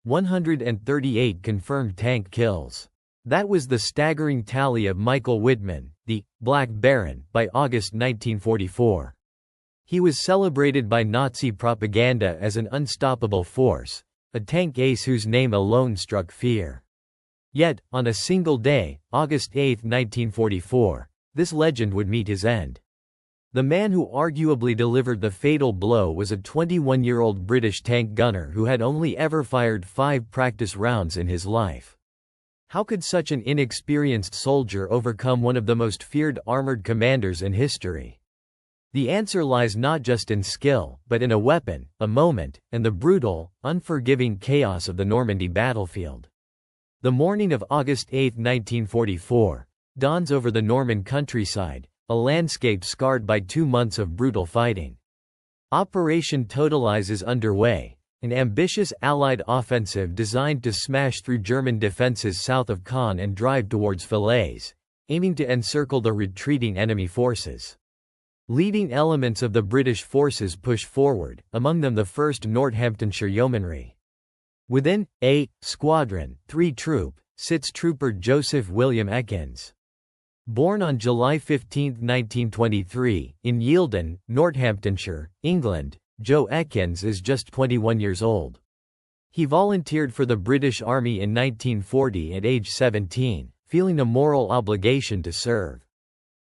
138 confirmed tank kills. That was the staggering tally of Michael Wittmann, the Black Baron, by August 1944. He was celebrated by Nazi propaganda as an unstoppable force, a tank ace whose name alone struck fear. Yet, on a single day, August 8, 1944, this legend would meet his end. The man who arguably delivered the fatal blow was a 21-year-old British tank gunner who had only ever fired 5 practice rounds in his life. How could such an inexperienced soldier overcome one of the most feared armored commanders in history? The answer lies not just in skill, but in a weapon, a moment, and the brutal, unforgiving chaos of the Normandy battlefield. The morning of August 8, 1944, dawns over the Norman countryside, a landscape scarred by 2 months of brutal fighting. Operation Totalize is underway, an ambitious Allied offensive designed to smash through German defenses south of Caen and drive towards Falaise, aiming to encircle the retreating enemy forces. Leading elements of the British forces push forward, among them the 1st Northamptonshire Yeomanry. Within A Squadron, 3 Troop, sits Trooper Joseph William Ekins. Born on July 15, 1923, in Yeildon, Northamptonshire, England, Joe Ekins is just 21 years old. He volunteered for the British Army in 1940 at age 17, feeling a moral obligation to serve.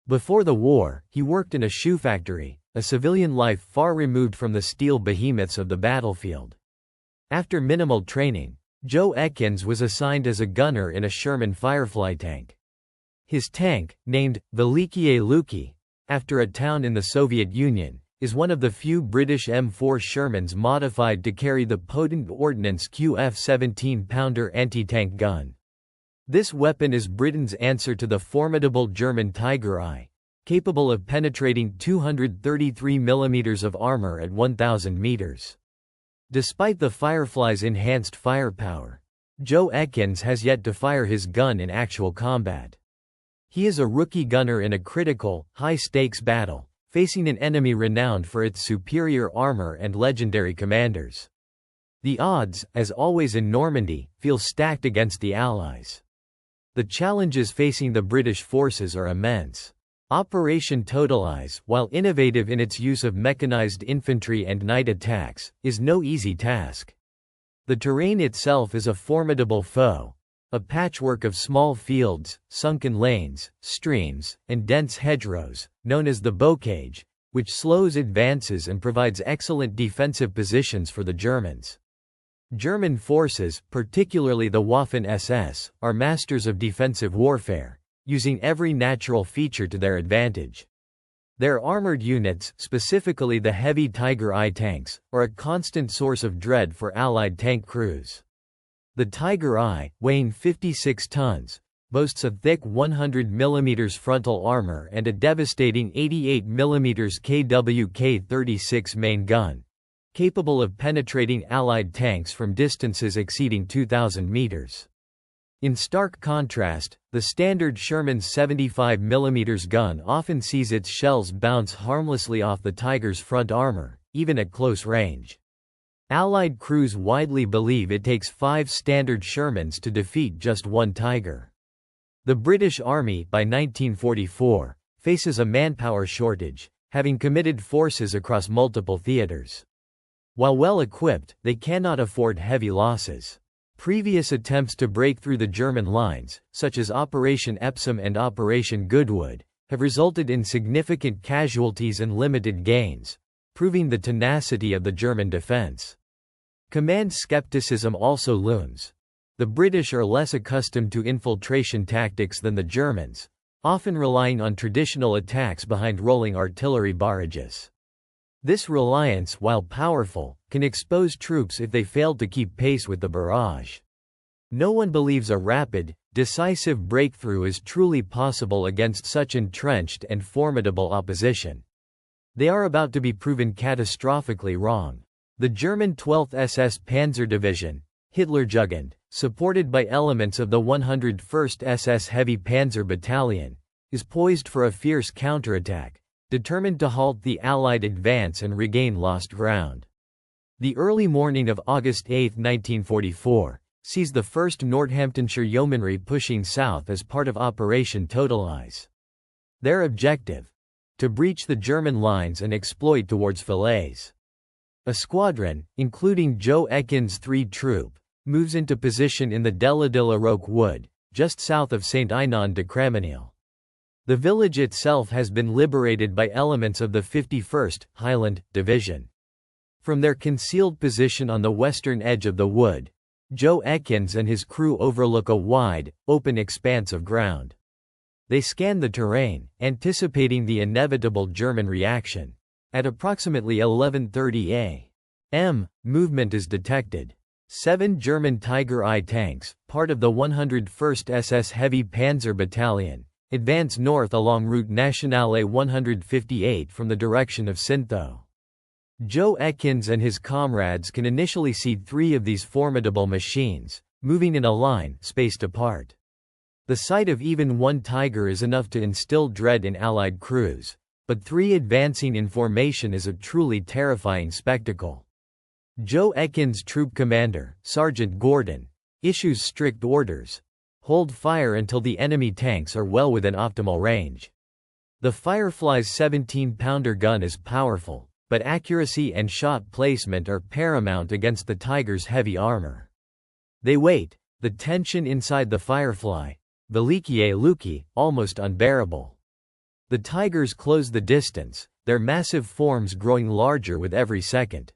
Before the war, he worked in a shoe factory, a civilian life far removed from the steel behemoths of the battlefield. After minimal training, Joe Ekins was assigned as a gunner in a Sherman Firefly tank. His tank, named Velikiye Luki, after a town in the Soviet Union, is one of the few British M4 Shermans modified to carry the potent Ordnance QF 17-pounder anti-tank gun. This weapon is Britain's answer to the formidable German Tiger I, capable of penetrating 233 mm of armor at 1,000 meters. Despite the Firefly's enhanced firepower, Joe Ekins has yet to fire his gun in actual combat. He is a rookie gunner in a critical, high-stakes battle, facing an enemy renowned for its superior armor and legendary commanders. The odds, as always in Normandy, feel stacked against the Allies. The challenges facing the British forces are immense. Operation Totalize, while innovative in its use of mechanized infantry and night attacks, is no easy task. The terrain itself is a formidable foe. A patchwork of small fields, sunken lanes, streams, and dense hedgerows, known as the bocage, which slows advances and provides excellent defensive positions for the Germans. German forces, particularly the Waffen-SS, are masters of defensive warfare, using every natural feature to their advantage. Their armored units, specifically the heavy Tiger I tanks, are a constant source of dread for Allied tank crews. The Tiger I, weighing 56 tons, boasts a thick 100 mm frontal armor and a devastating 88 mm KWK-36 main gun, capable of penetrating Allied tanks from distances exceeding 2,000 meters. In stark contrast, the standard Sherman's 75 mm gun often sees its shells bounce harmlessly off the Tiger's front armor, even at close range. Allied crews widely believe it takes 5 standard Shermans to defeat just 1 Tiger. The British Army, by 1944, faces a manpower shortage, having committed forces across multiple theaters. While well equipped, they cannot afford heavy losses. Previous attempts to break through the German lines, such as Operation Epsom and Operation Goodwood, have resulted in significant casualties and limited gains, proving the tenacity of the German defense. Command skepticism also looms. The British are less accustomed to infiltration tactics than the Germans, often relying on traditional attacks behind rolling artillery barrages. This reliance, while powerful, can expose troops if they fail to keep pace with the barrage. No one believes a rapid, decisive breakthrough is truly possible against such entrenched and formidable opposition. They are about to be proven catastrophically wrong. The German 12th SS Panzer Division, Hitlerjugend, supported by elements of the 101st SS Heavy Panzer Battalion, is poised for a fierce counterattack, determined to halt the Allied advance and regain lost ground. The early morning of August 8, 1944, sees the 1st Northamptonshire Yeomanry pushing south as part of Operation Totalize. Their objective? To breach the German lines and exploit towards Falaise. A squadron, including Joe Ekins' 3 Troop, moves into position in the Della de la Roque Wood, just south of Saint-Ainan-de-Cramonil. The village itself has been liberated by elements of the 51st Highland Division. From their concealed position on the western edge of the wood, Joe Ekins and his crew overlook a wide, open expanse of ground. They scan the terrain, anticipating the inevitable German reaction. At approximately 11:30 a.m., movement is detected. 7 German Tiger I tanks, part of the 101st SS Heavy Panzer Battalion, advance north along Route Nationale 158 from the direction of Sintho. Joe Ekins and his comrades can initially see 3 of these formidable machines, moving in a line, spaced apart. The sight of even one Tiger is enough to instill dread in Allied crews, but 3 advancing in formation is a truly terrifying spectacle. Joe Ekins' troop commander, Sergeant Gordon, issues strict orders: hold fire until the enemy tanks are well within optimal range. The Firefly's 17-pounder gun is powerful, but accuracy and shot placement are paramount against the Tiger's heavy armor. They wait, the tension inside the Firefly, WWII, almost unbearable. The Tigers close the distance, their massive forms growing larger with every second.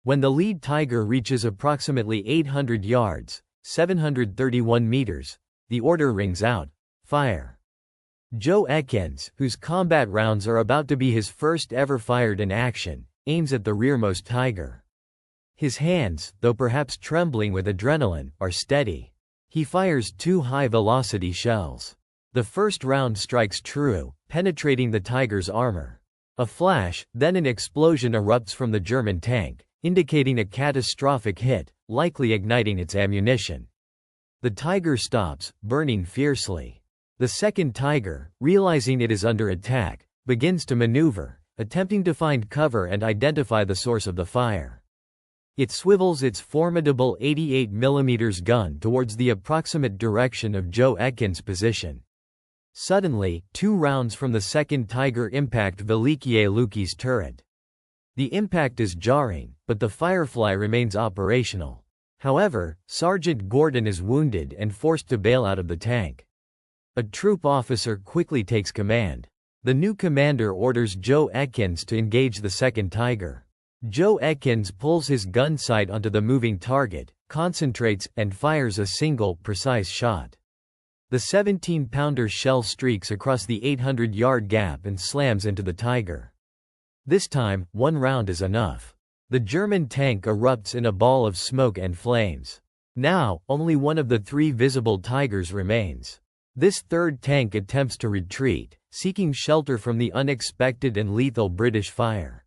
When the lead Tiger reaches approximately 800 yards, 731 meters, the order rings out: fire. Joe Ekins, whose combat rounds are about to be his first ever fired in action, aims at the rearmost Tiger. His hands, though perhaps trembling with adrenaline, are steady. He fires 2 high-velocity shells. The first round strikes true, penetrating the Tiger's armor. A flash, then an explosion erupts from the German tank, indicating a catastrophic hit, likely igniting its ammunition. The Tiger stops, burning fiercely. The second Tiger, realizing it is under attack, begins to maneuver, attempting to find cover and identify the source of the fire. It swivels its formidable 88mm gun towards the approximate direction of Joe Ekins' position. Suddenly, 2 rounds from the second Tiger impact WWII's turret. The impact is jarring, but the Firefly remains operational. However, Sergeant Gordon is wounded and forced to bail out of the tank. A troop officer quickly takes command. The new commander orders Joe Ekins to engage the second Tiger. Joe Ekins pulls his gun sight onto the moving target, concentrates, and fires a single, precise shot. The 17-pounder shell streaks across the 800-yard gap and slams into the Tiger. This time, 1 round is enough. The German tank erupts in a ball of smoke and flames. Now, only one of the 3 visible Tigers remains. This third tank attempts to retreat, seeking shelter from the unexpected and lethal British fire.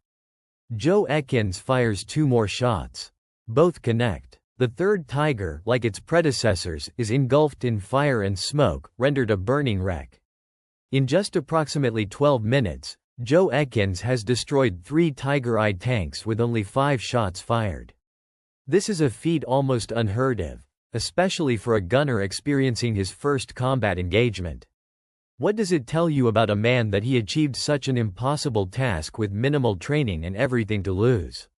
Joe Ekins fires 2 more shots. Both connect. The third Tiger, like its predecessors, is engulfed in fire and smoke, rendered a burning wreck. In just approximately 12 minutes, Joe Ekins has destroyed 3 Tiger I tanks with only 5 shots fired. This is a feat almost unheard of, especially for a gunner experiencing his first combat engagement. What does it tell you about a man that he achieved such an impossible task with minimal training and everything to lose?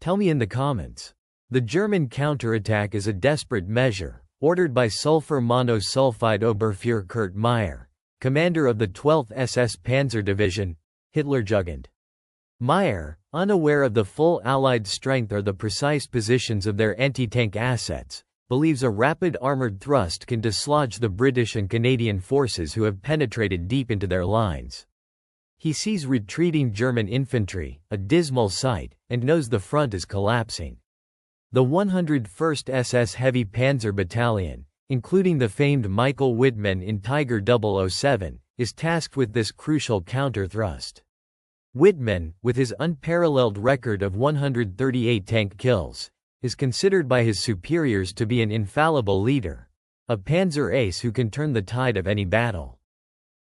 Tell me in the comments. The German counterattack is a desperate measure, ordered by sulfur monosulfide Oberfuhrer Kurt Meyer, commander of the 12th SS Panzer Division, Hitlerjugend. Meyer, unaware of the full Allied strength or the precise positions of their anti-tank assets, believes a rapid armored thrust can dislodge the British and Canadian forces who have penetrated deep into their lines. He sees retreating German infantry, a dismal sight, and knows the front is collapsing. The 101st SS Heavy Panzer Battalion, including the famed Michael Wittmann in Tiger 007, is tasked with this crucial counter-thrust. Wittmann, with his unparalleled record of 138 tank kills, is considered by his superiors to be an infallible leader, a panzer ace who can turn the tide of any battle.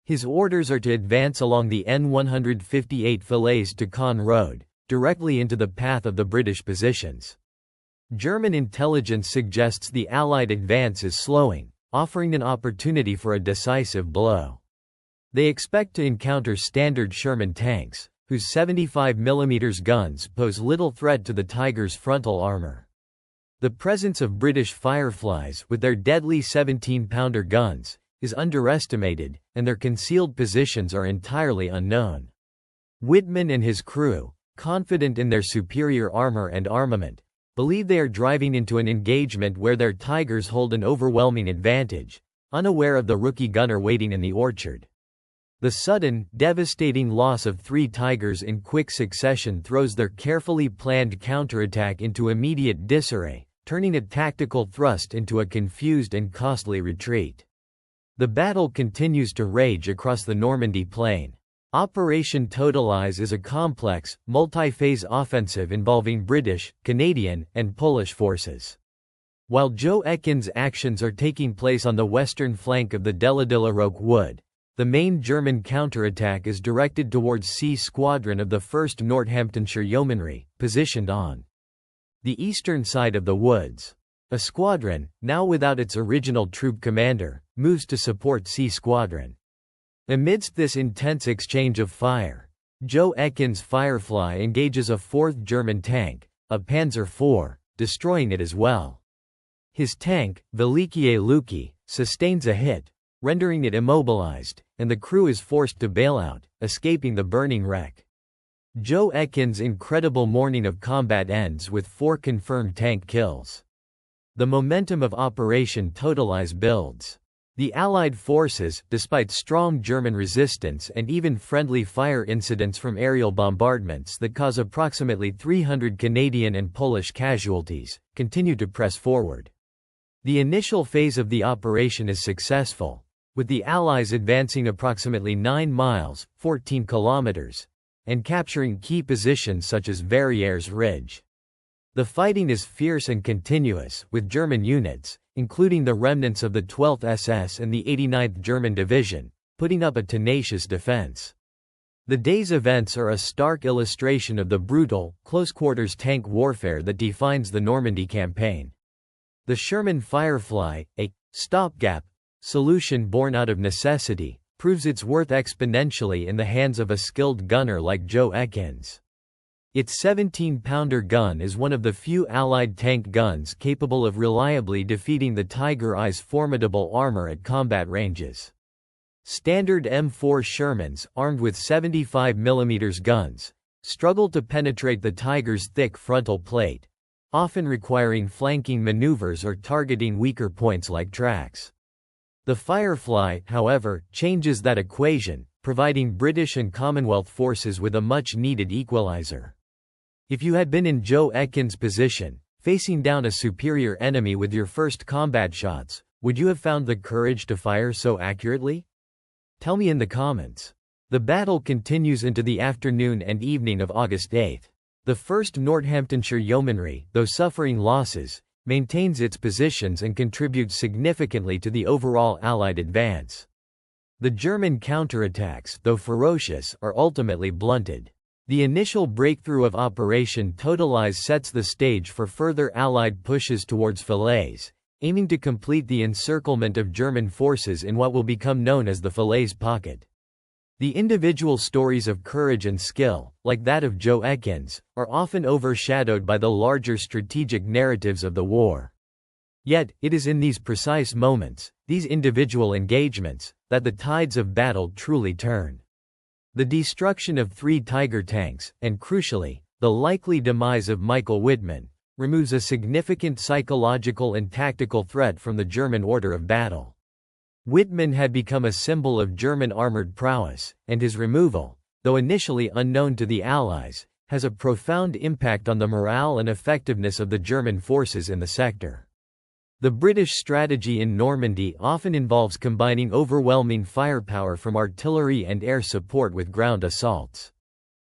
His orders are to advance along the N158 Falaise to Caen Road, directly into the path of the British positions. German intelligence suggests the Allied advance is slowing, offering an opportunity for a decisive blow. They expect to encounter standard Sherman tanks, whose 75mm guns pose little threat to the Tiger's frontal armor. The presence of British Fireflies with their deadly 17-pounder guns is underestimated, and their concealed positions are entirely unknown. Wittmann and his crew, confident in their superior armor and armament, believe they are driving into an engagement where their Tigers hold an overwhelming advantage, unaware of the rookie gunner waiting in the orchard. The sudden, devastating loss of 3 Tigers in quick succession throws their carefully planned counterattack into immediate disarray, turning a tactical thrust into a confused and costly retreat. The battle continues to rage across the Normandy plain. Operation Totalize is a complex, multi-phase offensive involving British, Canadian, and Polish forces. While Joe Ekins' actions are taking place on the western flank of the WWII, the main German counterattack is directed towards C Squadron of the 1st Northamptonshire Yeomanry, positioned on the eastern side of the woods. A squadron, now without its original troop commander, moves to support C Squadron. Amidst this intense exchange of fire, Joe Ekins' Firefly engages a 4th German tank, a Panzer IV, destroying it as well. His tank, Velikie Luki, sustains a hit, rendering it immobilized, and the crew is forced to bail out, escaping the burning wreck. Joe Ekins' incredible morning of combat ends with 4 confirmed tank kills. The momentum of Operation Totalize builds. The Allied forces, despite strong German resistance and even friendly fire incidents from aerial bombardments that cause approximately 300 Canadian and Polish casualties, continue to press forward. The initial phase of the operation is successful, with the Allies advancing approximately 9 miles, 14 kilometers, and capturing key positions such as Verrières Ridge. The fighting is fierce and continuous, with German units, including the remnants of the 12th SS and the 89th German Division, putting up a tenacious defense. The day's events are a stark illustration of the brutal, close-quarters tank warfare that defines the Normandy campaign. The Sherman Firefly, a stopgap solution born out of necessity, proves its worth exponentially in the hands of a skilled gunner like Joe Ekins. Its 17-pounder gun is one of the few Allied tank guns capable of reliably defeating the Tiger I's formidable armor at combat ranges. Standard M4 Shermans, armed with 75mm guns, struggle to penetrate the Tiger's thick frontal plate, often requiring flanking maneuvers or targeting weaker points like tracks. The Firefly, however, changes that equation, providing British and Commonwealth forces with a much-needed equalizer. If you had been in Joe Ekins' position, facing down a superior enemy with your first combat shots, would you have found the courage to fire so accurately? Tell me in the comments. The battle continues into the afternoon and evening of August 8. The 1st Northamptonshire Yeomanry, though suffering losses, maintains its positions and contributes significantly to the overall Allied advance. The German counterattacks, though ferocious, are ultimately blunted. The initial breakthrough of Operation Totalize sets the stage for further Allied pushes towards Falaise, aiming to complete the encirclement of German forces in what will become known as the Falaise Pocket. The individual stories of courage and skill, like that of Joe Ekins, are often overshadowed by the larger strategic narratives of the war. Yet, it is in these precise moments, these individual engagements, that the tides of battle truly turn. The destruction of 3 Tiger tanks, and crucially, the likely demise of Michael Wittmann, removes a significant psychological and tactical threat from the German order of battle. Wittmann had become a symbol of German armored prowess, and his removal, though initially unknown to the Allies, has a profound impact on the morale and effectiveness of the German forces in the sector. The British strategy in Normandy often involves combining overwhelming firepower from artillery and air support with ground assaults.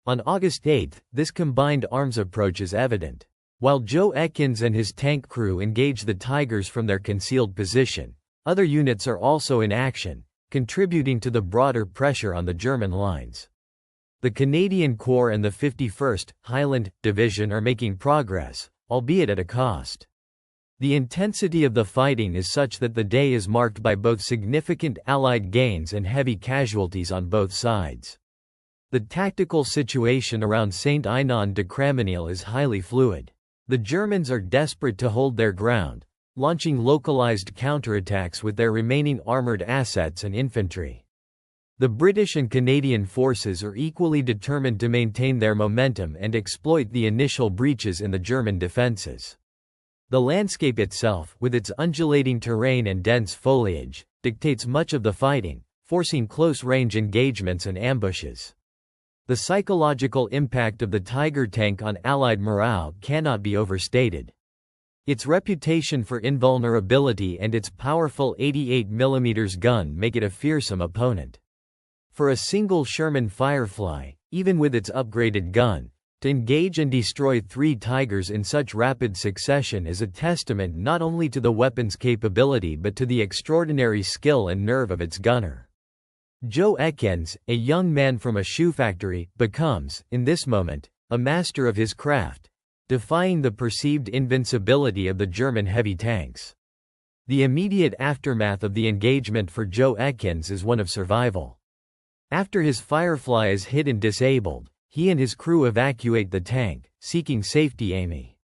On August 8, this combined arms approach is evident. While Joe Ekins and his tank crew engage the Tigers from their concealed position, other units are also in action, contributing to the broader pressure on the German lines. The Canadian Corps and the 51st Highland Division are making progress, albeit at a cost. The intensity of the fighting is such that the day is marked by both significant Allied gains and heavy casualties on both sides. The tactical situation around Saint-Aignan-de-Cramonil is highly fluid. The Germans are desperate to hold their ground, launching localized counterattacks with their remaining armored assets and infantry. The British and Canadian forces are equally determined to maintain their momentum and exploit the initial breaches in the German defenses. The landscape itself, with its undulating terrain and dense foliage, dictates much of the fighting, forcing close-range engagements and ambushes. The psychological impact of the Tiger tank on Allied morale cannot be overstated. Its reputation for invulnerability and its powerful 88mm gun make it a fearsome opponent. For a single Sherman Firefly, even with its upgraded gun, to engage and destroy 3 Tigers in such rapid succession is a testament not only to the weapon's capability but to the extraordinary skill and nerve of its gunner. Joe Ekins, a young man from a shoe factory, becomes, in this moment, a master of his craft, defying the perceived invincibility of the German heavy tanks. The immediate aftermath of the engagement for Joe Ekins is one of survival. After his Firefly is hit and disabled, he and his crew evacuate the tank, seeking safety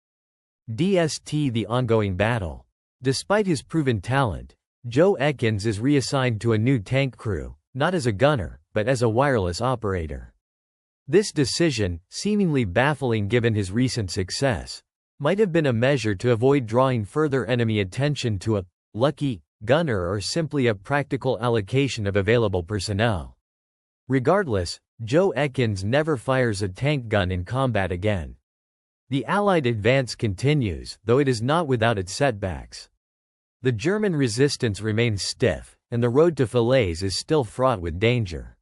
the ongoing battle. Despite his proven talent, Joe Ekins is reassigned to a new tank crew, not as a gunner, but as a wireless operator. This decision, seemingly baffling given his recent success, might have been a measure to avoid drawing further enemy attention to a lucky gunner or simply a practical allocation of available personnel. Regardless, Joe Ekins never fires a tank gun in combat again. The Allied advance continues, though it is not without its setbacks. The German resistance remains stiff, and the road to Falaise is still fraught with danger.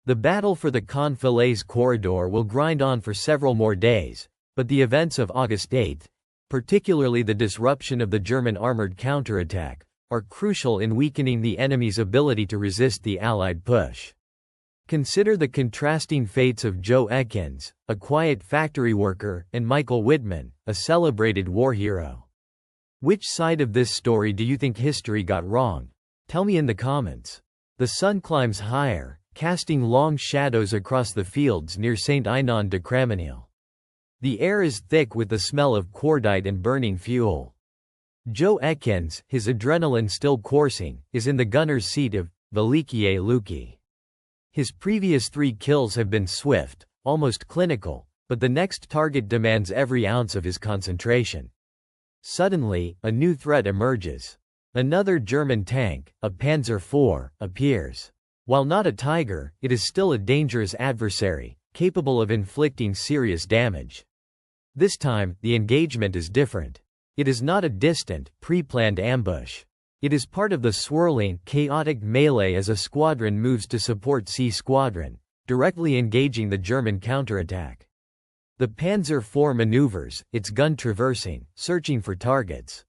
The battle for the Caen-Falaise corridor will grind on for several more days, but the events of August 8, particularly the disruption of the German armored counterattack, are crucial in weakening the enemy's ability to resist the Allied push. Consider the contrasting fates of Joe Ekins, a quiet factory worker, and Michael Wittmann, a celebrated war hero. Which side of this story do you think history got wrong? Tell me in the comments. The sun climbs higher, casting long shadows across the fields near Saint-Aignan-de-Cramonil. The air is thick with the smell of cordite and burning fuel. Joe Ekins, his adrenaline still coursing, is in the gunner's seat of WWII. His previous 3 kills have been swift, almost clinical, but the next target demands every ounce of his concentration. Suddenly, a new threat emerges. Another German tank, a Panzer IV, appears. While not a Tiger, it is still a dangerous adversary, capable of inflicting serious damage. This time, the engagement is different. It is not a distant, pre-planned ambush. It is part of the swirling, chaotic melee as a squadron moves to support C Squadron, directly engaging the German counterattack. The Panzer IV maneuvers, its gun traversing, searching for targets.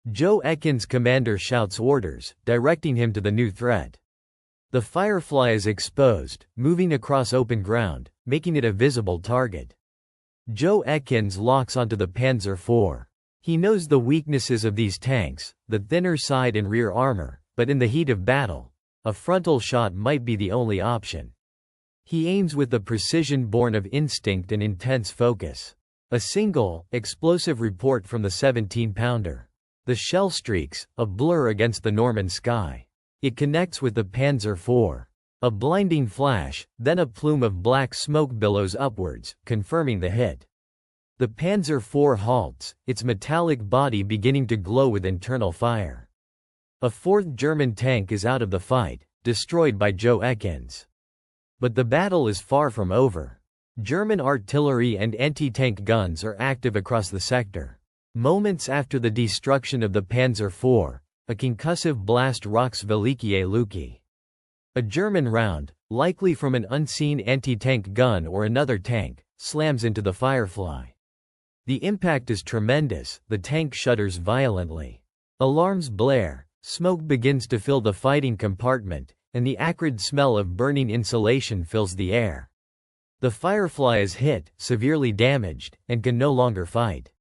Joe Ekins' commander shouts orders, directing him to the new threat. The Firefly is exposed, moving across open ground, making it a visible target. Joe Ekins locks onto the Panzer IV. He knows the weaknesses of these tanks, the thinner side and rear armor, but in the heat of battle, a frontal shot might be the only option. He aims with the precision born of instinct and intense focus. A single, explosive report from the 17-pounder. The shell streaks, a blur against the Norman sky. It connects with the Panzer IV. A blinding flash, then a plume of black smoke billows upwards, confirming the hit. The Panzer IV halts, its metallic body beginning to glow with internal fire. A 4th German tank is out of the fight, destroyed by Joe Ekins. But the battle is far from over. German artillery and anti-tank guns are active across the sector. Moments after the destruction of the Panzer IV, a concussive blast rocks WWII. A German round, likely from an unseen anti-tank gun or another tank, slams into the Firefly. The impact is tremendous, the tank shudders violently. Alarms blare, smoke begins to fill the fighting compartment, and the acrid smell of burning insulation fills the air. The Firefly is hit, severely damaged, and can no longer fight.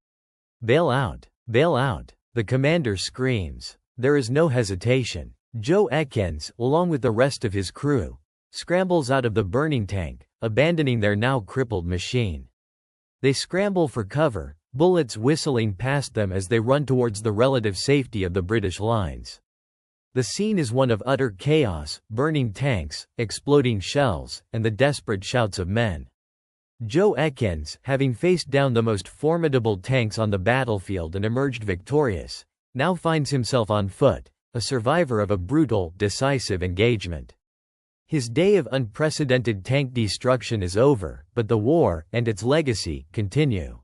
"Bail out! Bail out!" the commander screams. There is no hesitation. Joe Ekins, along with the rest of his crew, scrambles out of the burning tank, abandoning their now crippled machine. They scramble for cover, bullets whistling past them as they run towards the relative safety of the British lines. The scene is one of utter chaos, burning tanks, exploding shells, and the desperate shouts of men. Joe Ekins, having faced down the most formidable tanks on the battlefield and emerged victorious, now finds himself on foot, a survivor of a brutal, decisive engagement. His day of unprecedented tank destruction is over, but the war, and its legacy, continue.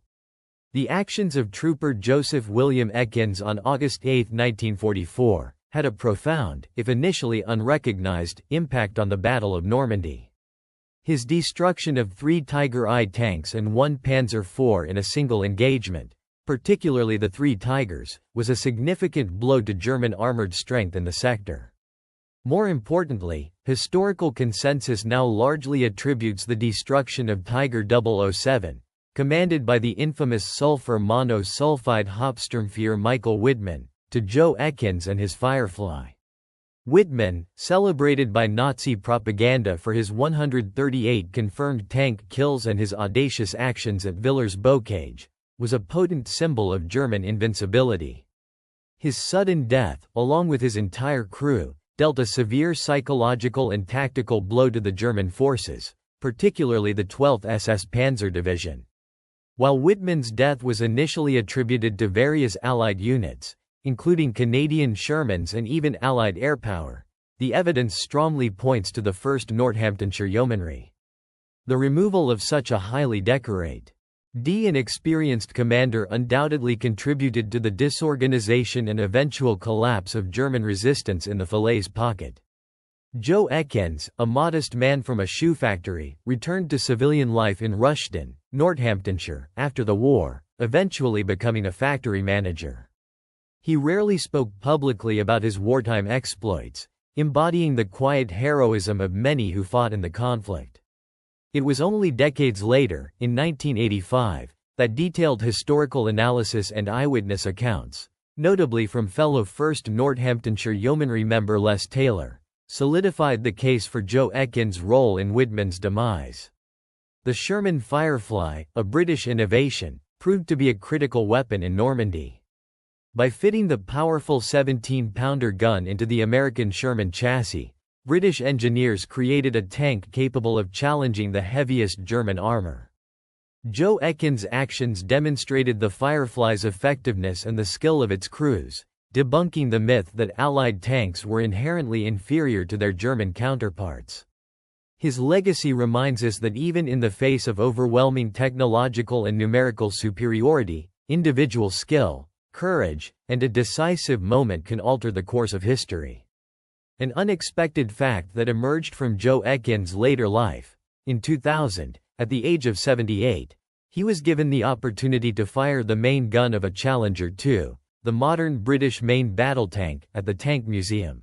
The actions of Trooper Joseph William Ekins on August 8, 1944, had a profound, if initially unrecognized, impact on the Battle of Normandy. His destruction of 3 Tiger I tanks and 1 Panzer IV in a single engagement, particularly the 3 Tigers, was a significant blow to German armored strength in the sector. More importantly, historical consensus now largely attributes the destruction of Tiger 007, commanded by the infamous sulfur monosulfide Hauptsturmführer Michael Wittmann, to Joe Ekins and his Firefly. Wittmann, celebrated by Nazi propaganda for his 138 confirmed tank kills and his audacious actions at Villers-Bocage, was a potent symbol of German invincibility. His sudden death, along with his entire crew, dealt a severe psychological and tactical blow to the German forces, particularly the 12th SS Panzer Division. While Wittmann's death was initially attributed to various Allied units, including Canadian Shermans and even Allied air power, the evidence strongly points to the 1st Northamptonshire Yeomanry. The removal of such a highly decorated and experienced commander undoubtedly contributed to the disorganization and eventual collapse of German resistance in the Falaise Pocket. Joe Ekins, a modest man from a shoe factory, returned to civilian life in Rushden, Northamptonshire, after the war, eventually becoming a factory manager. He rarely spoke publicly about his wartime exploits, embodying the quiet heroism of many who fought in the conflict. It was only decades later, in 1985, that detailed historical analysis and eyewitness accounts, notably from fellow 1st Northamptonshire Yeomanry member Les Taylor, solidified the case for Joe Ekins' role in Wittmann's demise. The Sherman Firefly, a British innovation, proved to be a critical weapon in Normandy. By fitting the powerful 17-pounder gun into the American Sherman chassis, British engineers created a tank capable of challenging the heaviest German armor. Joe Ekins' actions demonstrated the Firefly's effectiveness and the skill of its crews, debunking the myth that Allied tanks were inherently inferior to their German counterparts. His legacy reminds us that even in the face of overwhelming technological and numerical superiority, individual skill, courage, and a decisive moment can alter the course of history. An unexpected fact that emerged from Joe Ekins' later life: in 2000, at the age of 78, he was given the opportunity to fire the main gun of a Challenger 2, the modern British main battle tank, at the Tank Museum.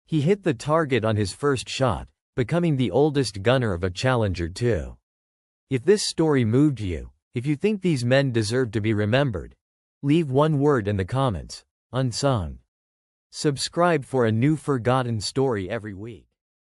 He hit the target on his first shot, becoming the oldest gunner of a Challenger 2. If this story moved you, if you think these men deserve to be remembered, leave one word in the comments: unsung. Subscribe for a new forgotten story every week.